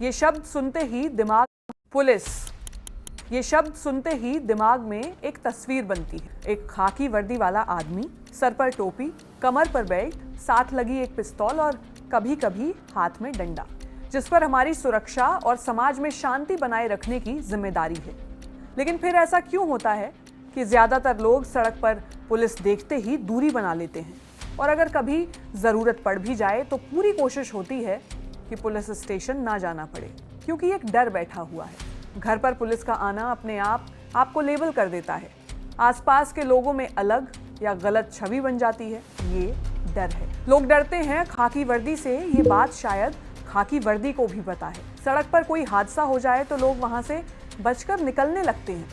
ये शब्द सुनते ही दिमाग में एक तस्वीर बनती है। एक खाकी वर्दी वाला आदमी, सर पर टोपी, कमर पर बेल्ट, साथ लगी एक पिस्तौल और कभी कभी हाथ में डंडा, जिस पर हमारी सुरक्षा और समाज में शांति बनाए रखने की जिम्मेदारी है। लेकिन फिर ऐसा क्यों होता है कि ज्यादातर लोग सड़क पर पुलिस देखते ही दूरी बना लेते हैं, और अगर कभी जरूरत पड़ भी जाए तो पूरी कोशिश होती है कि पुलिस स्टेशन ना जाना पड़े, क्योंकि एक डर बैठा हुआ है। घर पर पुलिस का आना अपने आप आपको लेबल कर देता है। आसपास के लोगों में अलग या गलत छवि बन जाती है। ये डर है। लोग डरते हैं खाकी वर्दी से। ये बात शायद खाकी वर्दी को भी पता है। सड़क पर कोई हादसा हो जाए तो लोग वहां से बचकर निकलने लगते हैं।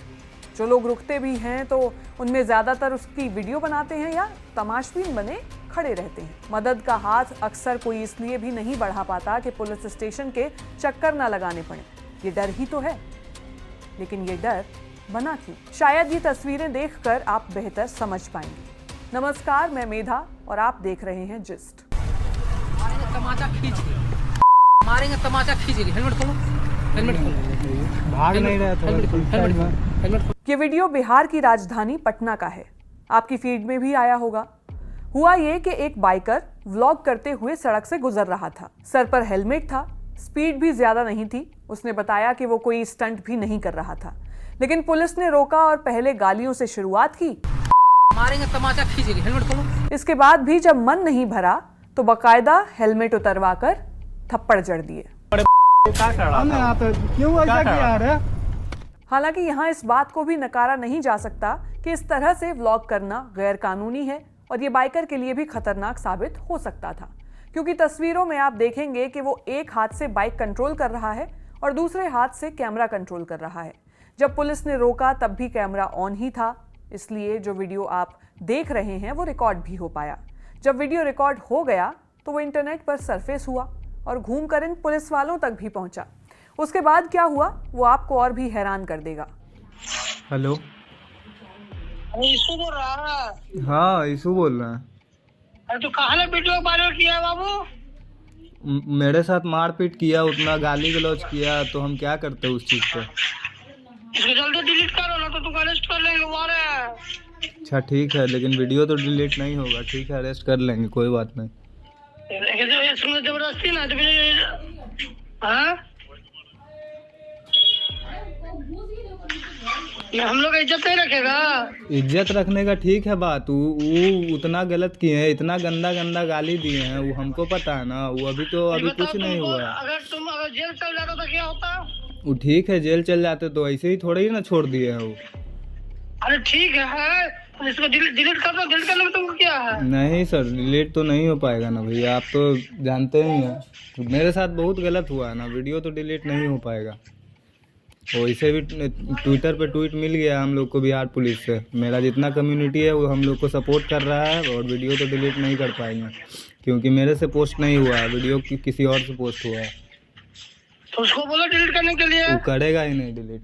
जो लोग रुकते भी हैं तो उनमें ज्यादातर उसकी वीडियो बनाते हैं या तमाशबीन बने खड़े रहते हैं। मदद का हाथ अक्सर कोई इसलिए भी नहीं बढ़ा पाता कि पुलिस स्टेशन के चक्कर ना लगाने पड़े। ये डर ही तो है। लेकिन ये डर बना क्यों? शायद ये तस्वीरें देखकर आप बेहतर समझ पाएंगे। नमस्कार, मैं मेधा और आप देख रहे हैं जिस्ट। मारेंगे तमाचा खींच के। हेलमेट खोलो, हेलमेट खोलो। भाग नहीं रहा था। हेलमेट खोलो। ये वीडियो बिहार की राजधानी पटना का है। आपकी फीड में भी आया होगा। हुआ ये कि एक बाइकर व्लॉग करते हुए सड़क से गुजर रहा था। सर पर हेलमेट था, स्पीड भी ज्यादा नहीं थी। उसने बताया कि वो कोई स्टंट भी नहीं कर रहा था, लेकिन पुलिस ने रोका और पहले गालियों से शुरुआत की। मारेंगे तमाचा खींच के। हेलमेट खोलो। इसके बाद भी जब मन नहीं भरा तो बकायदा हेलमेट उतरवाकर थप्पड़ जड़ दिए। क्यों ऐसा किया रे? हालांकि यहाँ इस बात को भी नकारा नहीं जा सकता कि इस तरह से व्लॉग करना गैर कानूनी है और ये बाइकर के लिए भी खतरनाक साबित हो सकता था, क्योंकि तस्वीरों में आप देखेंगे कि वो एक हाथ से बाइक कंट्रोल कर रहा है और दूसरे हाथ से कैमरा कंट्रोल कर रहा है। जब पुलिस ने रोका तब भी कैमरा ऑन ही था, इसलिए जो वीडियो आप देख रहे हैं वो रिकॉर्ड भी हो पाया। जब वीडियो रिकॉर्ड हो गया तो वो इंटरनेट पर सरफेस हुआ और घूमकर इन पुलिस वालों तक भी पहुंचा। उसके बाद क्या हुआ वो आपको और भी हैरान कर देगा। हेलो, ईशु बोल रहा है? हाँ ईशु बोल रहा है। अरे तो कहाँ वीडियो वायरल किया है बाबू? मेरे साथ मारपीट किया, उतना गाली गलौज किया, तो हम क्या करते उस चीज पे? इसको जल्दी डिलीट करो ना तो तुमको अरेस्ट कर लेंगे। अच्छा ठीक है, लेकिन वीडियो तो डिलीट नहीं होगा। ठीक है, अरेस्ट कर लेंगे, कोई बात नहीं। इसमें जबरदस्ती ना तो फिर हाँ? हम लोग इज्जत नहीं रखेगा। इज्जत रखने का ठीक है बात। वो उतना गलत किए हैं, इतना गंदा गंदा गाली दिए हैं, वो हमको पता है ना। वो अभी तो अभी कुछ नहीं हुआ है। अगर जेल चल जाता तो क्या होता? वो ठीक है, जेल चल जाते तो ऐसे ही थोड़े ही ना छोड़ दिए हैं वो। अरे ठीक है, इसको डिलीट कर दो। डिलीट करने में तुमको क्या है? नहीं सर, डिलीट तो नहीं हो पाएगा ना भैया, आप तो जानते ही हैं। तो मेरे साथ बहुत गलत हुआ है ना, वीडियो तो डिलीट नहीं हो पाएगा। और इसे भी ट्विटर पे ट्वीट मिल गया हम लोग को बिहार पुलिस से। मेरा जितना कम्युनिटी है वो हम लोग को सपोर्ट कर रहा है, और वीडियो तो डिलीट नहीं कर पाएंगे क्योंकि मेरे से पोस्ट नहीं हुआ है, वीडियो किसी और से पोस्ट हुआ है। तो उसको बोलो डिलीट करने के लिए। वो करेगा ही नहीं डिलीट।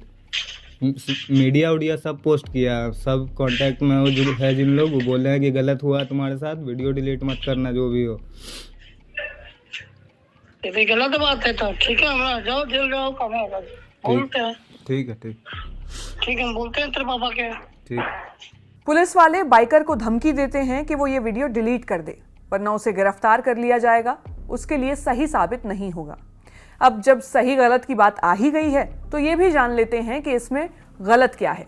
मीडिया उडिया सब पोस्ट किया, सब कांटेक्ट में वो जो है जिन लोग, वो बोल रहे हैं कि गलत हुआ तुम्हारे साथ, वीडियो डिलीट मत करना जो भी हो। ये गलत बात है। तो ठीक है, हमारा जाओ जेल जाओ, काम होगा। बोलते हैं। ठीक है, ठीक है, हम बोलते हैं तेरे पापा के। ठीक। पुलिस वाले बाइकर को धमकी देते हैं कि वो ये वीडियो डिलीट कर दे, वरना उसे गिरफ्तार कर लिया जाएगा। उसके लिए सही साबित नहीं होगा। अब जब सही गलत की बात आ ही गई है तो ये भी जान लेते हैं कि इसमें गलत क्या है।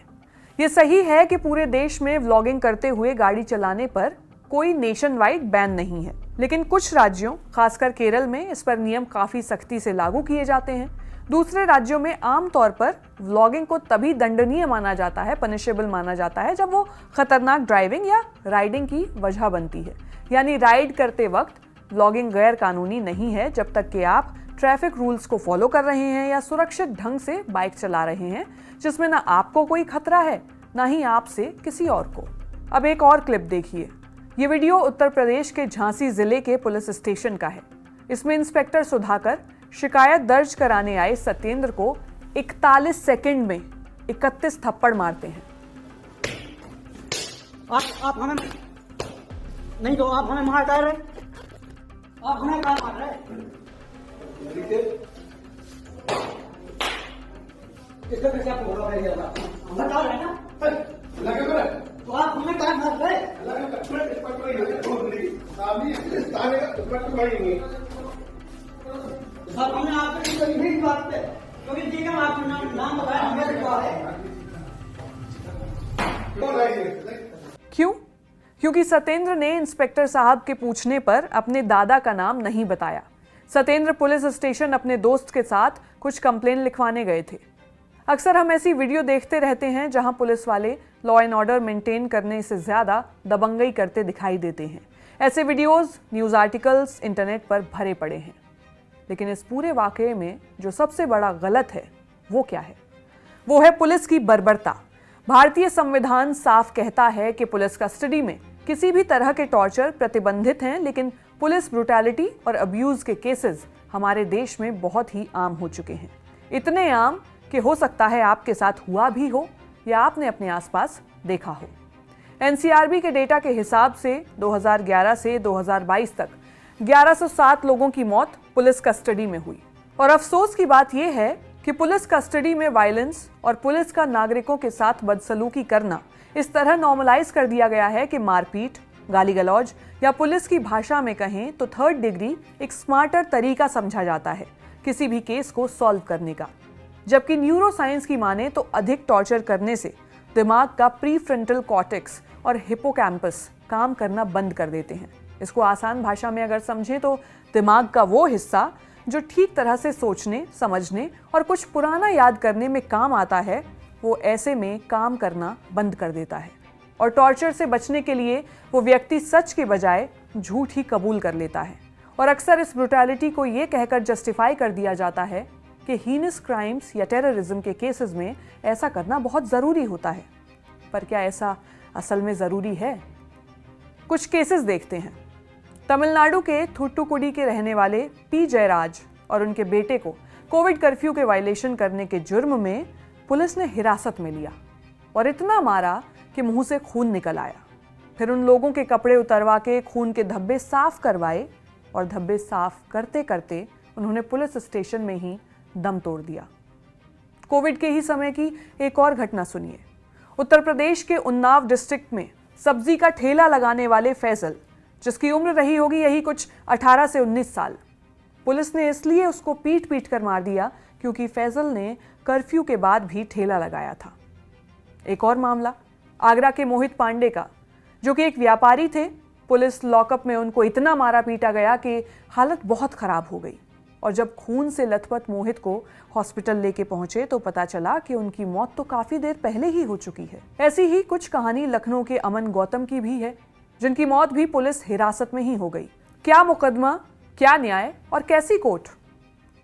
ये सही है कि पूरे देश में व्लॉगिंग करते हुए गाड़ी चलाने पर कोई नेशन वाइड बैन नहीं है, लेकिन कुछ राज्यों खासकर केरल में इस पर नियम काफी सख्ती से लागू किए जाते हैं। दूसरे राज्यों में आमतौर पर व्लॉगिंग को तभी दंडनीय माना जाता है, पनिशेबल माना जाता है, जब वो खतरनाक ड्राइविंग या राइडिंग की वजह बनती है। यानी राइड करते वक्त व्लॉगिंग गैर कानूनी नहीं है जब तक कि आप ट्रैफिक रूल्स को फॉलो कर रहे हैं या सुरक्षित ढंग से बाइक चला रहे हैं, जिसमें ना आपको कोई खतरा है ना ही आपसे किसी और को। अब एक और क्लिप देखिए। ये वीडियो उत्तर प्रदेश के झांसी जिले के पुलिस स्टेशन का है। इसमें इंस्पेक्टर सुधाकर शिकायत दर्ज कराने आए सत्येंद्र को 41 सेकंड में 31 थप्पड़ मारते हैं। आप हमें नहीं तो आप हमें मार रहे, आप हमें क्या मार रहे? इसका कैसे आपको होगा मेरे लगा हम बता रहे हैं ना लगे तो आप हमें टाइम मार रहे साहब हमने आपको कभी भी बात पे क्योंकि ठीक है आपने नाम बताया हमें लिखवा है क्यों? क्योंकि सत्येंद्र ने इंस्पेक्टर साहब के पूछने पर अपने दादा का नाम नहीं बताया। सत्येंद्र पुलिस स्टेशन अपने दोस्त के साथ कुछ कंप्लेन लिखवाने गए थे। अक्सर हम ऐसी वीडियो देखते रहते हैं जहां पुलिस वाले लॉ एंड ऑर्डर मेंटेन करने से ज़्यादा दबंगई करते दिखाई देते हैं। ऐसे वीडियोस, न्यूज़ आर्टिकल्स इंटरनेट पर भरे पड़े हैं। लेकिन इस पूरे वाकये में जो सबसे बड़ा गलत है वो क्या है? वो है पुलिस की बर्बरता। भारतीय संविधान साफ कहता है कि पुलिस कस्टडी में किसी भी तरह के टॉर्चर प्रतिबंधित हैं, लेकिन पुलिस ब्रूटैलिटी और अब्यूज के केसेस हमारे देश में बहुत ही आम हो चुके हैं। इतने आम कि हो सकता है आपके साथ हुआ भी हो या आपने अपने आसपास देखा हो। एनसीआरबी के डेटा के हिसाब से 2011 से 2022 तक 1107 लोगों की मौत पुलिस कस्टडी में हुई। और अफसोस की बात यह है कि पुलिस कस्टडी में वायलेंस और पुलिस का नागरिकों के साथ बदसलूकी करना इस तरह नॉर्मलाइज कर दिया गया है कि मारपीट, गाली गलौज या पुलिस की भाषा में कहें तो थर्ड डिग्री एक स्मार्टर तरीका समझा जाता है किसी भी केस को सॉल्व करने का। जबकि न्यूरो साइंस की माने तो अधिक टॉर्चर करने से दिमाग का प्रीफ्रंटल कॉर्टेक्स और हिपोकैम्पस काम करना बंद कर देते हैं। इसको आसान भाषा में अगर समझें तो दिमाग का वो हिस्सा जो ठीक तरह से सोचने, समझने और कुछ पुराना याद करने में काम आता है, वो ऐसे में काम करना बंद कर देता है। और टॉर्चर से बचने के लिए वो व्यक्ति सच के बजाय झूठ ही कबूल कर लेता है। और अक्सर इस ब्रूटैलिटी को ये कहकर जस्टिफाई कर दिया जाता है कि हीनस क्राइम्स या टेररिज्म के केसेस में ऐसा करना बहुत ज़रूरी होता है। पर क्या ऐसा असल में ज़रूरी है? कुछ केसेस देखते हैं। तमिलनाडु के थुट्टुकुडी के रहने वाले पी जयराज और उनके बेटे को कोविड कर्फ्यू के वायलेशन करने के जुर्म में पुलिस ने हिरासत में लिया और इतना मारा कि मुंह से खून निकल आया। फिर उन लोगों के कपड़े उतरवा के खून के धब्बे साफ करवाए और धब्बे साफ करते करते उन्होंने पुलिस स्टेशन में ही दम तोड़ दिया। कोविड के ही समय की एक और घटना सुनिए। उत्तर प्रदेश के उन्नाव डिस्ट्रिक्ट में सब्जी का ठेला लगाने वाले फैजल, जिसकी उम्र रही होगी यही कुछ 18 से 19 साल, पुलिस ने इसलिए उसको पीट पीट कर मार दिया क्योंकि फैजल ने कर्फ्यू के बाद भी ठेला लगाया था। एक और मामला आगरा के मोहित पांडे का, जो कि एक व्यापारी थे। पुलिस लॉकअप में उनको इतना मारा पीटा गया कि हालत बहुत खराब हो गई और जब खून से लथपथ मोहित को हॉस्पिटल लेके पहुंचे तो पता चला कि उनकी मौत तो काफी देर पहले ही हो चुकी है। ऐसी ही कुछ कहानी लखनऊ के अमन गौतम की भी है, जिनकी मौत भी पुलिस हिरासत में ही हो गई। क्या मुकदमा, क्या न्याय और कैसी कोर्ट?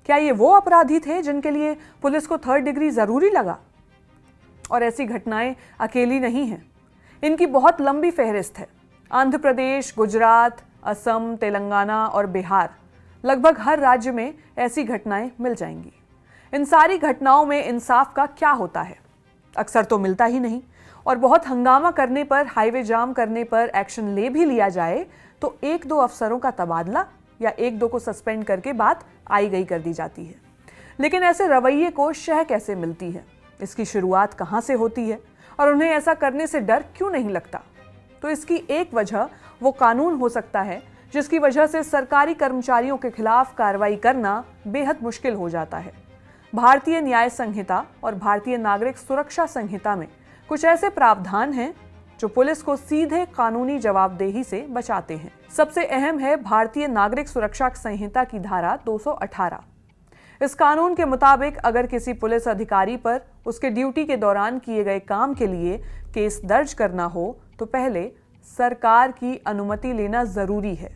क्या ये वो अपराधी थे जिनके लिए पुलिस को थर्ड डिग्री जरूरी लगा? और ऐसी घटनाएं अकेली नहीं हैं, इनकी बहुत लंबी फहरिस्त है। आंध्र प्रदेश, गुजरात, असम, तेलंगाना और बिहार, लगभग हर राज्य में ऐसी घटनाएं मिल जाएंगी। इन सारी घटनाओं में इंसाफ का क्या होता है? अक्सर तो मिलता ही नहीं। और बहुत हंगामा करने पर, हाईवे जाम करने पर एक्शन ले भी लिया जाए तो 1-2 अफसरों का तबादला या 1-2 को सस्पेंड करके बात आई गई कर दी जाती है। लेकिन ऐसे रवैये को शह कैसे मिलती है? इसकी शुरुआत कहाँ से होती है और उन्हें ऐसा करने से डर क्यों नहीं लगता? तो इसकी एक वजह वो कानून हो सकता है जिसकी वजह से सरकारी कर्मचारियों के खिलाफ कार्रवाई करना बेहद मुश्किल हो जाता है। भारतीय न्याय संहिता और भारतीय नागरिक सुरक्षा संहिता में कुछ ऐसे प्रावधान हैं जो पुलिस को सीधे कानूनी जवाबदेही से बचाते हैं। सबसे अहम है भारतीय नागरिक सुरक्षा संहिता की धारा 218। इस कानून के मुताबिक अगर किसी पुलिस अधिकारी पर उसके ड्यूटी के दौरान किए गए काम के लिए केस दर्ज करना हो तो पहले सरकार की अनुमति लेना जरूरी है,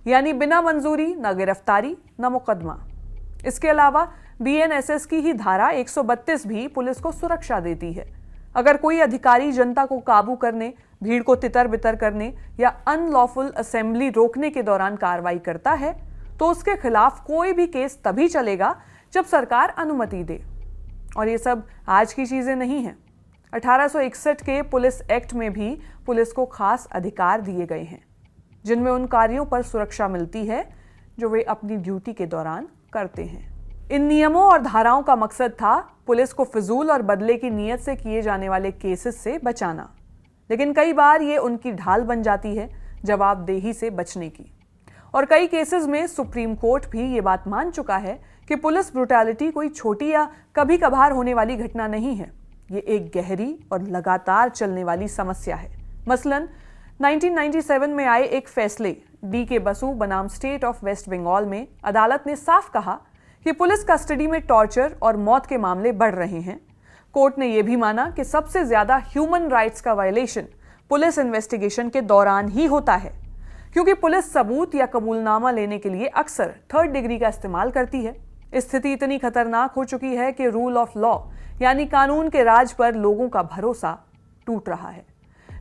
यानी बिना मंजूरी न गिरफ्तारी न मुकदमा। इसके अलावा बीएनएसएस की ही धारा 132 भी पुलिस को सुरक्षा देती है। अगर कोई अधिकारी जनता को काबू करने, भीड़ को तितर बितर करने या अनलॉफुल असेंबली रोकने के दौरान कार्रवाई करता है तो उसके खिलाफ कोई भी केस तभी चलेगा जब सरकार अनुमति दे। और ये सब आज की चीजें नहीं हैं। 1861 के पुलिस एक्ट में भी पुलिस को खास अधिकार दिए गए हैं, जिनमें उन कार्यों पर सुरक्षा मिलती है जो वे अपनी ड्यूटी के दौरान करते हैं। इन नियमों और धाराओं का मकसद था पुलिस को फिजूल और बदले की नीयत से किए जाने वाले केसेस से बचाना, लेकिन कई बार ये उनकी ढाल बन जाती है जवाबदेही से बचने की। और कई केसेस में सुप्रीम कोर्ट भी ये बात मान चुका है कि पुलिस ब्रुटैलिटी कोई छोटी या कभी कभार होने वाली घटना नहीं है, ये एक गहरी और लगातार चलने वाली समस्या है। मसलन 1997 में आए एक फैसले DK बसु बनाम स्टेट ऑफ वेस्ट बंगाल में अदालत ने साफ कहा कि पुलिस कस्टडी में टॉर्चर और मौत के मामले बढ़ रहे हैं। कोर्ट ने यह भी माना कि सबसे ज्यादा ह्यूमन राइट्स का वायलेशन पुलिस इन्वेस्टिगेशन के दौरान ही होता है, क्योंकि पुलिस सबूत या कबूलनामा लेने के लिए अक्सर थर्ड डिग्री का इस्तेमाल करती है। स्थिति इतनी खतरनाक हो चुकी है कि रूल ऑफ लॉ यानी कानून के राज पर लोगों का भरोसा टूट रहा है।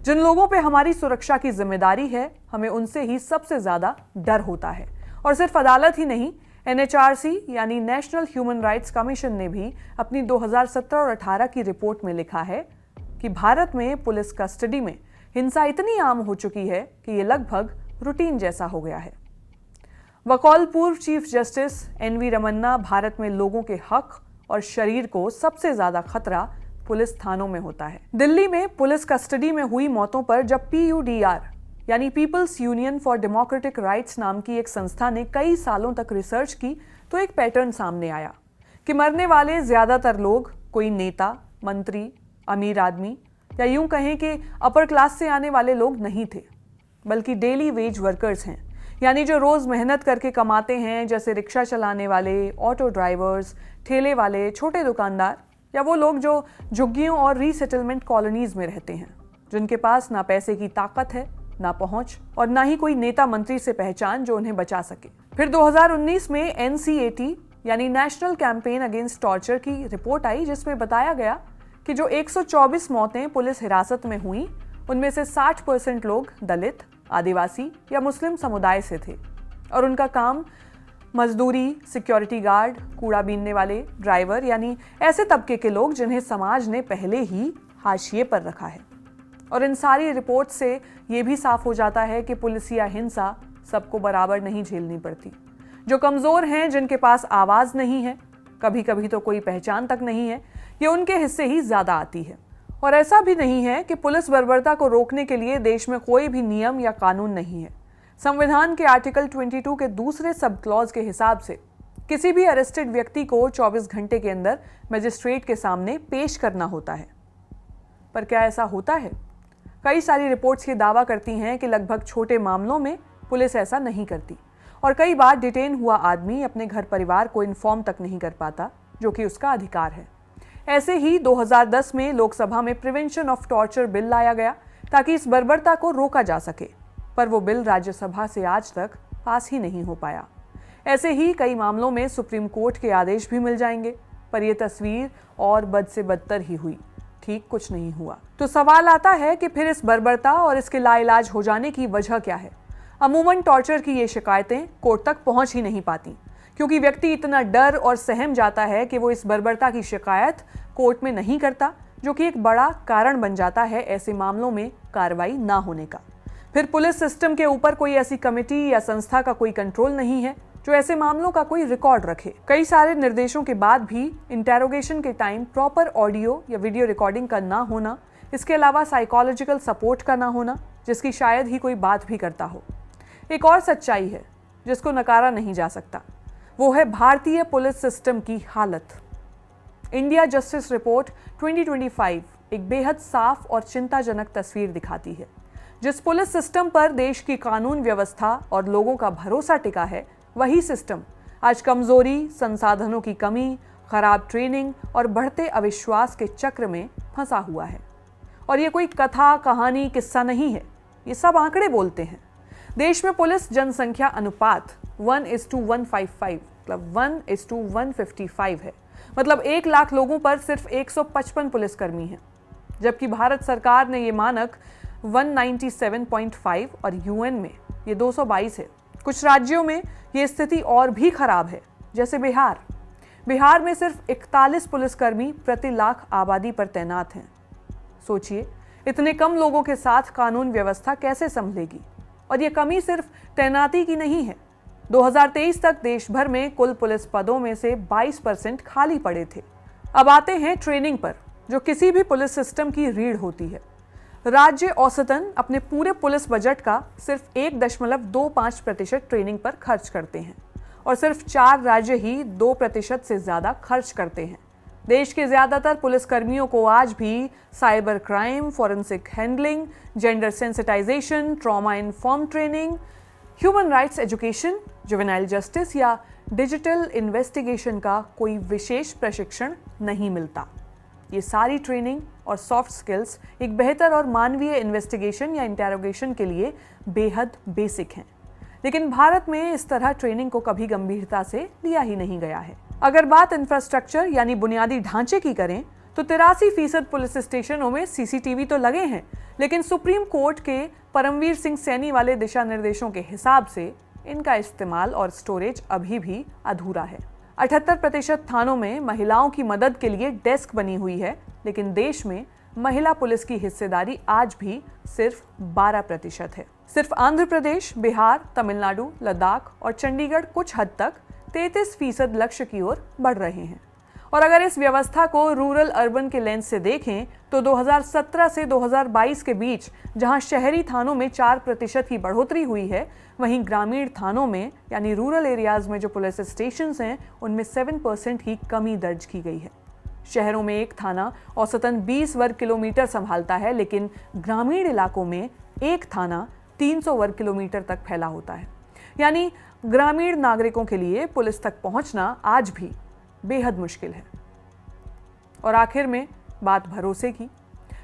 जिन लोगों पे हमारी सुरक्षा की जिम्मेदारी है, हमें उनसे ही सबसे ज्यादा डर होता है। और सिर्फ अदालत ही नहीं, NHRC यानी नेशनल ह्यूमन राइट्स कमीशन ने भी अपनी 2017 और 18 की रिपोर्ट में लिखा है कि भारत में पुलिस कस्टडी में हिंसा इतनी आम हो चुकी है कि ये लगभग रूटीन जैसा हो गया है। बकौल पूर्व chief justice NV Ramana, Bharat में लोगों के हक और शरीर को सबसे ज्यादा खतरा पुलिस थानों में होता है। दिल्ली में पुलिस कस्टडी में हुई मौतों पर जब PUDR यानी People's Union for Democratic Rights नाम की एक संस्था ने कई सालों तक रिसर्च की तो एक पैटर्न सामने आया कि मरने वाले ज्यादातर लोग कोई नेता, मंत्री, अमीर आदमी या यूं कहें कि अपर क्लास से आने वाले लोग नहीं थे, बल्कि डेली वेज वर्कर्स हैं, यानी जो रोज मेहनत करके कमाते हैं, जैसे रिक्शा चलाने वाले, ऑटो ड्राइवर्स, ठेले वाले, छोटे दुकानदार या वो लोग जो झुग्गियों और रीसेटलमेंट कॉलोनीज में रहते हैं, जिनके पास ना पैसे की ताकत है, ना पहुंच और ना ही कोई नेता मंत्री से पहचान जो उन्हें बचा सके। फिर 2019 में NCAT यानी नेशनल कैंपेन अगेंस्ट टॉर्चर की रिपोर्ट आई, जिसमें बताया गया कि जो 124 मौतें पुलिस हिरासत में हुई, उनमें से 60% लोग दलित, आदिवासी या मुस्लिम समुदाय से थे और उनका काम मजदूरी, सिक्योरिटी गार्ड, कूड़ा बीनने वाले, ड्राइवर यानी ऐसे तबके के लोग जिन्हें समाज ने पहले ही हाशिए पर रखा है। और इन सारी रिपोर्ट से ये भी साफ हो जाता है कि पुलिसिया हिंसा सबको बराबर नहीं झेलनी पड़ती। जो कमजोर हैं, जिनके पास आवाज नहीं है, कभी कभी तो कोई पहचान तक नहीं है, ये उनके हिस्से ही ज्यादा आती है। और ऐसा भी नहीं है कि पुलिस बर्बरता को रोकने के लिए देश में कोई भी नियम या कानून नहीं है। संविधान के आर्टिकल 22 के दूसरे सब क्लॉज के हिसाब से किसी भी अरेस्टेड व्यक्ति को 24 घंटे के अंदर मजिस्ट्रेट के सामने पेश करना होता है। पर क्या ऐसा होता है? कई सारी रिपोर्ट्स ये दावा करती हैं कि लगभग छोटे मामलों में पुलिस ऐसा नहीं करती और कई बार डिटेन हुआ आदमी अपने घर परिवार को इन्फॉर्म तक नहीं कर पाता, जो कि उसका अधिकार है। ऐसे ही 2010 में लोकसभा में प्रिवेंशन ऑफ टॉर्चर बिल लाया गया ताकि इस बर्बरता को रोका जा सके, पर वो बिल राज्यसभा से आज तक पास ही नहीं हो पाया। ऐसे ही कई मामलों में सुप्रीम कोर्ट के आदेश भी मिल जाएंगे, पर यह तस्वीर और बद से बदतर ही हुई, ठीक कुछ नहीं हुआ। तो सवाल आता है कि फिर इस बर्बरता और इसके लाइलाज हो जाने की वजह क्या है? अमूमन टॉर्चर की ये शिकायतें कोर्ट तक पहुंच ही नहीं पाती, क्योंकि व्यक्ति इतना डर और सहम जाता है कि वो इस बर्बरता की शिकायत कोर्ट में नहीं करता, जो कि एक बड़ा कारण बन जाता है ऐसे मामलों में कार्रवाई ना होने का। फिर पुलिस सिस्टम के ऊपर कोई ऐसी कमेटी या संस्था का कोई कंट्रोल नहीं है जो ऐसे मामलों का कोई रिकॉर्ड रखे। कई सारे निर्देशों के बाद भी इंटेरोगेशन के टाइम प्रॉपर ऑडियो या वीडियो रिकॉर्डिंग का ना होना, इसके अलावा साइकोलॉजिकल सपोर्ट का ना होना, जिसकी शायद ही कोई बात भी करता हो। एक और सच्चाई है जिसको नकारा नहीं जा सकता, वो है भारतीय पुलिस सिस्टम की हालत। इंडिया जस्टिस रिपोर्ट 2025 एक बेहद साफ और चिंताजनक तस्वीर दिखाती है। जिस पुलिस सिस्टम पर देश की कानून व्यवस्था और लोगों का भरोसा टिका है, वही सिस्टम आज कमजोरी, संसाधनों की कमी, खराब ट्रेनिंग और बढ़ते अविश्वास के चक्र में फंसा हुआ है। और ये कोई कथा, कहानी, किस्सा नहीं है, ये सब आंकड़े बोलते हैं। देश में पुलिस जनसंख्या अनुपात 1:155 मतलब 1:155 है, मतलब 1 लाख लोगों पर सिर्फ 155 पुलिसकर्मी हैं, जबकि भारत सरकार ने ये मानक 197.5 और UN में ये 222 है। कुछ राज्यों में ये स्थिति और भी खराब है, जैसे बिहार। बिहार में सिर्फ 41 पुलिसकर्मी प्रति लाख आबादी पर तैनात हैं। सोचिए, इतने कम लोगों के साथ कानून व्यवस्था कैसे संभलेगी? और ये कमी सिर्फ तैनाती की नहीं है, 2023 तक देश भर में कुल पुलिस पदों में से 22% खाली पड़े थे। अब आते हैं ट्रेनिंग पर, जो किसी भी पुलिस सिस्टम की रीढ़ होती है। राज्य औसतन अपने पूरे पुलिस बजट का सिर्फ 1.25% ट्रेनिंग पर खर्च करते हैं और सिर्फ 4 राज्य ही 2% से ज्यादा खर्च करते हैं। देश के ज्यादातर पुलिसकर्मियों को आज भी cyber crime, forensic handling, gender sensitisation, trauma inform training, human rights education, juvenile justice या डिजिटल इन्वेस्टिगेशन का कोई विशेष प्रशिक्षण नहीं मिलता। ये सारी ट्रेनिंग और सॉफ्ट स्किल्स एक बेहतर और मानवीय इन्वेस्टिगेशन या इंटेरोगेशन के लिए बेहद बेसिक हैं। लेकिन भारत में इस तरह ट्रेनिंग को कभी गंभीरता से लिया ही नहीं गया है। अगर बात इंफ्रास्ट्रक्चर यानी बुनियादी ढांचे की करें तो 83% पुलिस स्टेशनों में सीसीटीवी तो लगे हैं, लेकिन सुप्रीम कोर्ट के परमवीर सिंह सैनी वाले दिशा निर्देशों के हिसाब से इनका इस्तेमाल और स्टोरेज अभी भी अधूरा है। 78% थानों में महिलाओं की मदद के लिए डेस्क बनी हुई है, लेकिन देश में महिला पुलिस की हिस्सेदारी आज भी सिर्फ 12% है। सिर्फ आंध्र प्रदेश, बिहार, तमिलनाडु, लद्दाख और चंडीगढ़ कुछ हद तक 33% लक्ष्य की ओर बढ़ रहे हैं। और अगर इस व्यवस्था को रूरल अर्बन के लेंस से देखें तो 2017 से 2022 के बीच जहां शहरी थानों में 4% ही बढ़ोतरी हुई है, वहीं ग्रामीण थानों में यानी रूरल एरियाज में जो पुलिस स्टेशंस हैं उनमें 7% ही कमी दर्ज की गई है। शहरों में एक थाना औसतन 20 वर्ग किलोमीटर संभालता है, लेकिन ग्रामीण इलाकों में एक थाना 300 वर्ग किलोमीटर तक फैला होता है। यानी ग्रामीण नागरिकों के लिए पुलिस तक पहुंचना आज भी बेहद मुश्किल है। और आखिर में बात भरोसे की।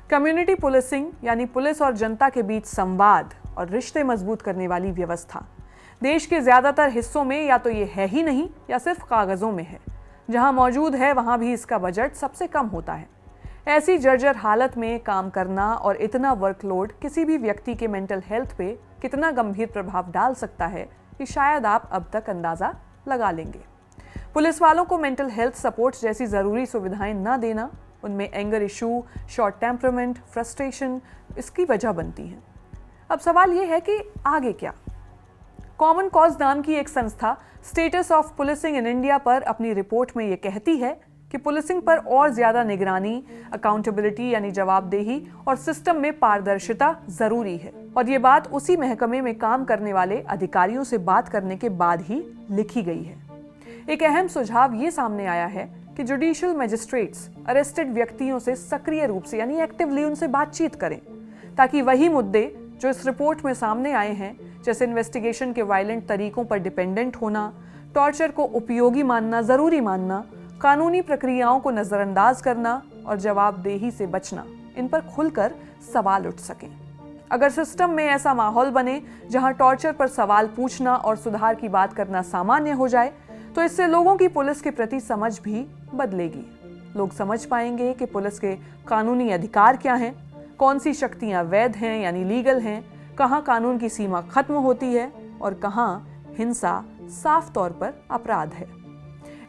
कम्युनिटी पुलिसिंग यानी पुलिस और जनता के बीच संवाद और रिश्ते मजबूत करने वाली व्यवस्था देश के ज्यादातर हिस्सों में या तो ये है ही नहीं या सिर्फ कागजों में है। जहां मौजूद है वहां भी इसका बजट सबसे कम होता है। ऐसी जर्जर हालत में काम करना और इतना वर्कलोड किसी भी व्यक्ति के मेंटल हेल्थ पे कितना गंभीर प्रभाव डाल सकता है, कि शायद आप अब तक अंदाजा लगा लेंगे। पुलिस वालों को मेंटल हेल्थ सपोर्ट जैसी ज़रूरी सुविधाएं न देना, उनमें anger issue, short temperament, frustration इसकी वजह बनती हैं। अब सवाल ये है कि आगे क्या? कॉमन कॉज नाम की एक संस्था status of policing in India पर अपनी रिपोर्ट में ये कहती है कि पुलिसिंग पर और ज़्यादा निगरानी, अकाउंटेबिलिटी यानी जवाबदेही और सिस्टम में पारदर्शिता ज़रूरी है। और ये बात उसी महकमे में काम करने वाले अधिकारियों से बात करने के बाद ही लिखी गई है। एक अहम सुझाव ये सामने आया है कि जुडिशियल मजिस्ट्रेट्स अरेस्टेड व्यक्तियों से सक्रिय रूप से यानी एक्टिवली उनसे बातचीत करें, ताकि वही मुद्दे जो इस रिपोर्ट में सामने आए हैं, जैसे इन्वेस्टिगेशन के वायलेंट तरीकों पर डिपेंडेंट होना, टॉर्चर को उपयोगी मानना, ज़रूरी मानना, कानूनी प्रक्रियाओं को नज़रअंदाज करना और जवाबदेही से बचना, इन पर खुलकर सवाल उठ सकें। अगर सिस्टम में ऐसा माहौल बने जहां टॉर्चर पर सवाल पूछना और सुधार की बात करना सामान्य हो जाए, तो इससे लोगों की पुलिस के प्रति समझ भी बदलेगी। लोग समझ पाएंगे कि पुलिस के कानूनी अधिकार क्या हैं, कौन सी शक्तियां वैध हैं यानी लीगल हैं, कहां कानून की सीमा खत्म होती है और कहां हिंसा साफ तौर पर अपराध है।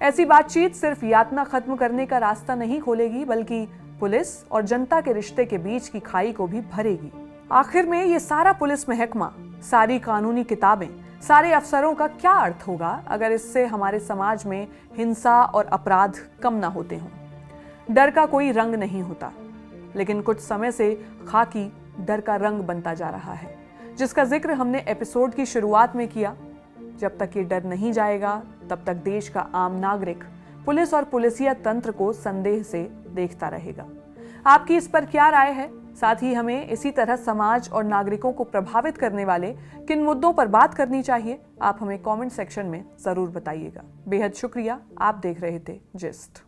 ऐसी बातचीत सिर्फ यातना खत्म करने का रास्ता नहीं खोलेगी, बल्कि पुलिस और जनता के रिश्ते के बीच की खाई को भी भरेगी। आखिर में ये सारा पुलिस महकमा, सारी कानूनी किताबें, सारे अफसरों का क्या अर्थ होगा अगर इससे हमारे समाज में हिंसा और अपराध कम ना होते हों। डर का कोई रंग नहीं होता, लेकिन कुछ समय से खाकी डर का रंग बनता जा रहा है, जिसका जिक्र हमने एपिसोड की शुरुआत में किया। जब तक ये डर नहीं जाएगा, तब तक देश का आम नागरिक पुलिस और पुलिसिया तंत्र को संदेह से देखता रहेगा। आपकी इस पर क्या राय है? साथ ही हमें इसी तरह समाज और नागरिकों को प्रभावित करने वाले किन मुद्दों पर बात करनी चाहिए, आप हमें कमेंट सेक्शन में जरूर बताइएगा। बेहद शुक्रिया। आप देख रहे थे जिस्ट।